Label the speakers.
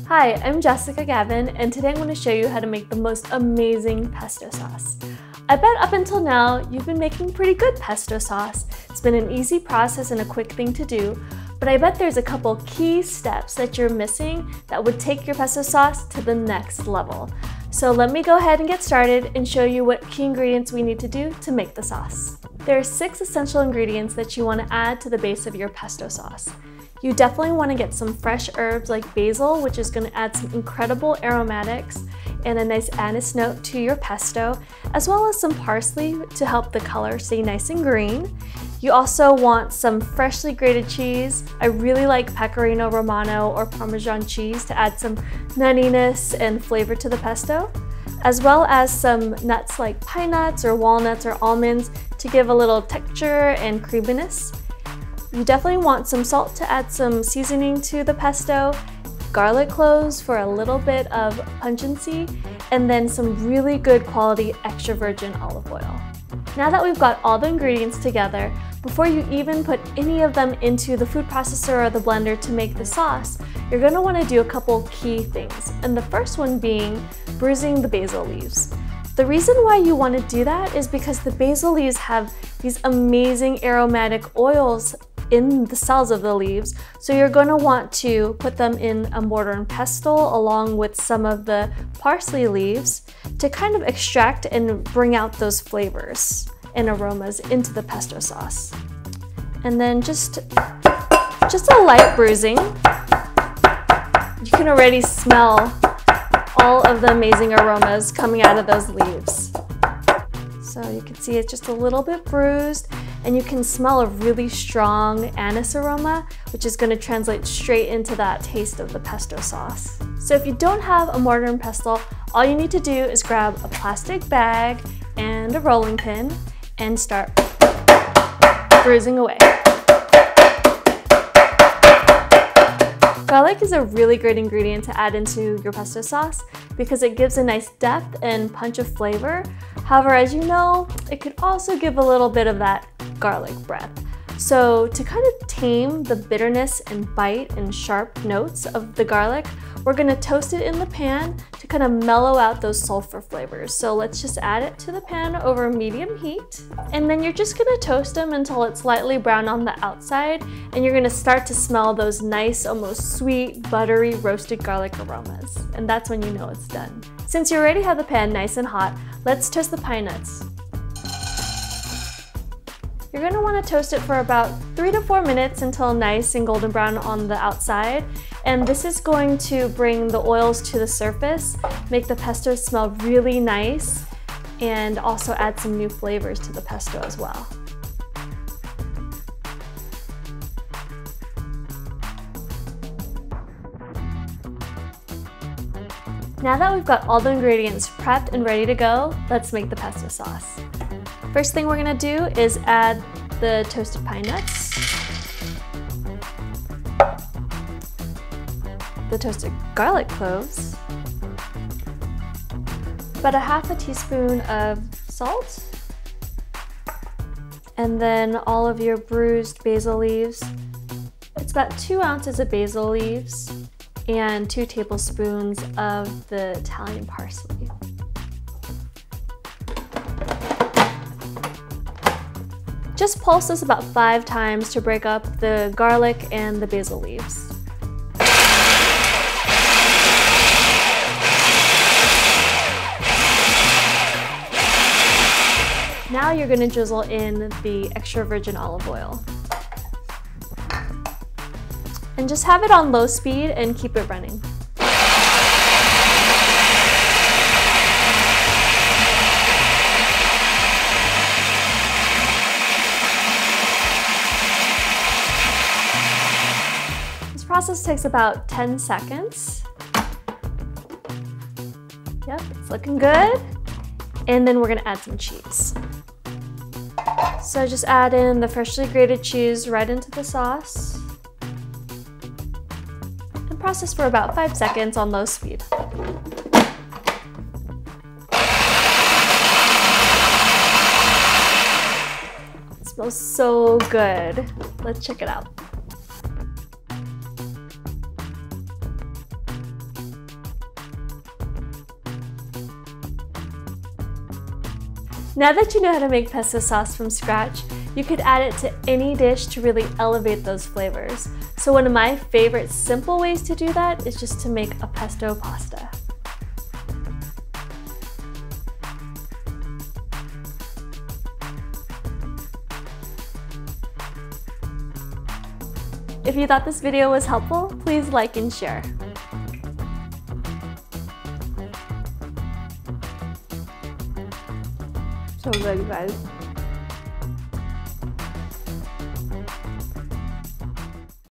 Speaker 1: Hi, I'm Gavin, and today I'm going to show you how to make the most amazing pesto sauce. I bet up until now, you've been making pretty good pesto sauce. It's been an easy process and a quick thing to do, but I bet there's a couple key steps that you're missing that would take your pesto sauce to the next level. So let me go ahead and get started and show you what key ingredients we need to do to make the sauce. There are 6 essential ingredients that you want to add to the base of your pesto sauce. You definitely want to get some fresh herbs like basil, which is going to add some incredible aromatics and a nice anise note to your pesto, as well as some parsley to help the color stay nice and green. You also want some freshly grated cheese. I really like pecorino, romano, or Parmesan cheese to add some nuttiness and flavor to the pesto, as well as some nuts like pine nuts or walnuts or almonds to give a little texture and creaminess. You definitely want some salt to add some seasoning to the pesto, garlic cloves for a little bit of pungency, and then some really good quality extra virgin olive oil. Now that we've got all the ingredients together, before you even put any of them into the food processor or the blender to make the sauce, you're going to want to do a couple key things, and the first one being bruising the basil leaves. The reason why you want to do that is because the basil leaves have these amazing aromatic oils in the cells of the leaves, so you're going to want to put them in a mortar and pestle along with some of the parsley leaves to kind of extract and bring out those flavors and aromas into the pesto sauce. And then just a light bruising. You can already smell all of the amazing aromas coming out of those leaves. So you can see it's just a little bit bruised, and you can smell a really strong anise aroma, which is going to translate straight into that taste of the pesto sauce. So if you don't have a mortar and pestle, all you need to do is grab a plastic bag and a rolling pin and start bruising away. Garlic is a really great ingredient to add into your pesto sauce because it gives a nice depth and punch of flavor. However, as you know, it could also give a little bit of that garlic breath. So to kind of tame the bitterness and bite and sharp notes of the garlic, we're going to toast it in the pan to kind of mellow out those sulfur flavors. So let's just add it to the pan over medium heat, and then you're just going to toast them until it's lightly brown on the outside, and you're going to start to smell those nice, almost sweet, buttery, roasted garlic aromas, and that's when you know it's done. Since you already have the pan nice and hot, let's toast the pine nuts. You're going to want to toast it for about 3 to 4 minutes until nice and golden brown on the outside, and this is going to bring the oils to the surface, make the pesto smell really nice, and also add some new flavors to the pesto as well. Now that we've got all the ingredients prepped and ready to go, let's make the pesto sauce. First thing we're going to do is add the toasted pine nuts, the toasted garlic cloves, about a half a teaspoon of salt, and then all of your bruised basil leaves. It's about 2 ounces of basil leaves and 2 tablespoons of the Italian parsley. Just pulse this about 5 times to break up the garlic and the basil leaves. Now you're going to drizzle in the extra virgin olive oil. And just have it on low speed and keep it running. This process takes about 10 seconds. Yep, it's looking good. And then we're going to add some cheese. So just add in the freshly grated cheese right into the sauce. And process for about 5 seconds on low speed. It smells so good. Let's check it out. Now that you know how to make pesto sauce from scratch, you could add it to any dish to really elevate those flavors. So one of my favorite simple ways to do that is just to make a pesto pasta. If you thought this video was helpful, please like and share. So good, guys.